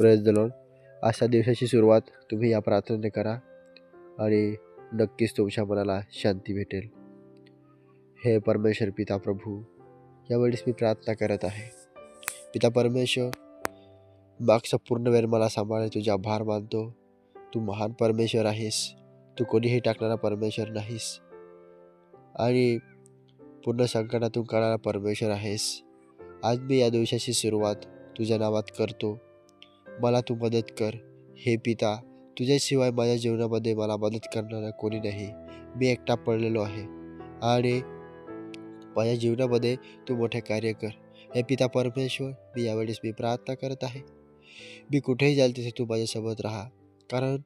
Praise the Lord. अशा दिवसाची सुरुवात तुम्ही या प्रार्थनेने करा आणि नक्कीच तुमच्या मनाला शांती भेटेल. हे परमेश्वर पिता प्रभू, यावेळेस मी प्रार्थना करत आहे. पिता परमेश्वर, मागचा पूर्ण वेळ मला सांभाळे तुझे आभार मानतो. तू महान परमेश्वर आहेस. तू कोणीही टाकणारा परमेश्वर नाहीस आणि पूर्ण संकटातून काढणारा परमेश्वर आहेस. आज मी या दिवसाची सुरुवात तुझ्या नावात करतो. मला तू मदत कर. हे पिता, तुझ्याशिवाय माझ्या जीवनामध्ये मला मदत करणारा कोणी नाही. मी एकटा पडलेलो आहे आणि माझ्या जीवनामध्ये तू मोठे कार्य कर. हे पिता परमेश्वर, मी यावेळेस प्रार्थना करत आहे. मी कुठेही जाईल तिथे तू माझ्यासोबत राहा, कारण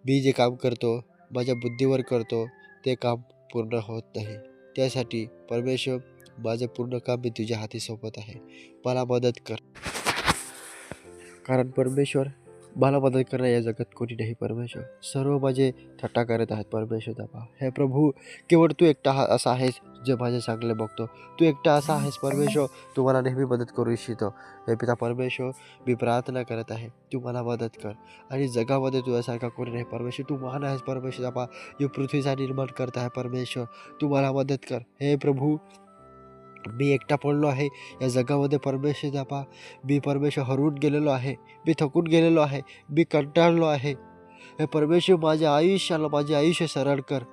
मी जे काम करतो माझ्या बुद्धीवर करतो ते काम पूर्ण होत नाही. त्यासाठी परमेश्वर, माझं पूर्ण काम मी तुझ्या हाती सोपत आहे. मला मदत कर, कारण परमेश्वर मला मदत करणार या जगात कोणी नाही. परमेश्वर, सर्व माझे थट्टा करत आहेत. परमेश्वर दाबा. हे प्रभू, केवळ तू एकटा असा आहेस जे माझे चांगले बघतो. तू एकटा असा आहेस परमेश्वर, तू मला नेहमी मदत करू इच्छितो. हे पिता परमेश्वर, मी प्रार्थना करत आहे. तू मला मदत कर आणि जगामध्ये तुझ्यासारखा कोणी नाही. परमेश्वर, तू महान आहेस. परमेश्वर दाबा, या पृथ्वीचा निर्माण करत आहे. परमेश्वर, तू मला मदत कर. हे प्रभू, मी एकटा पडलो आहे या जगामध्ये. परमेश्वर दाबा, मी परमेश्वर हरवून गेलेलो आहे. मी थकून गेलेलो आहे. मी कंटाळलो आहे. हे परमेश्वर, माझे आयुष्य सरळ कर.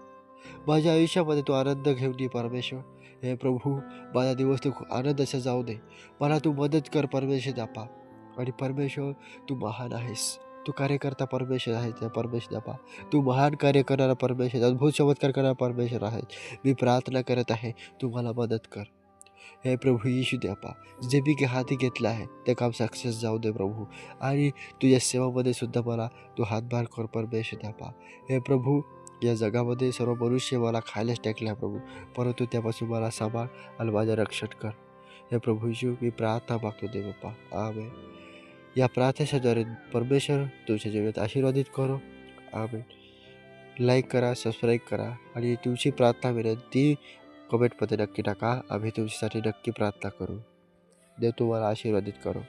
माझ्या आयुष्यामध्ये तू आनंद घेऊन ये परमेश्वर. हे प्रभू, माझा दिवस तू आनंदाचा जाऊ दे. मला तू मदत कर परमेश्वर दाबा. आणि परमेश्वर, तू महान आहेस. तू कार्यकर्ता परमेश्वर आहेस. परमेश्वर दाबा, तू महान कार्य करणारा परमेश्वर, अद्भुत चमत्कार करणारा परमेश्वर आहेस. मी प्रार्थना करत आहे, तू मला मदत कर. हे प्रभू येशू द्यापा, जे मी हाती घेतलं आहे ते काम सक्सेस जाऊ दे प्रभू. आणि तुझ्या सेवामध्ये सुद्धा मला तू हातभार कर परमेश्वर द्यापा. हे प्रभू, या जगामध्ये सर्व मनुष्य मला खायलाच टाकले आहे प्रभू, परंतु त्यापासून मला सांभाळ आणि माझं रक्षण कर. हे प्रभू येशू, मी प्रार्थना मागतो दे बाप्पा. आमेन. या प्रार्थनेच्याद्वारे परमेश्वर तुमच्या जीवनात आशीर्वादित करो. आमेन. लाईक करा, सबस्क्राईब करा आणि तुमची प्रार्थना विनंती कमेंटमध्ये नक्की टाका. आम्ही तुमच्यासाठी नक्की प्रार्थना करू. देव तुम्हाला आशीर्वादित करो.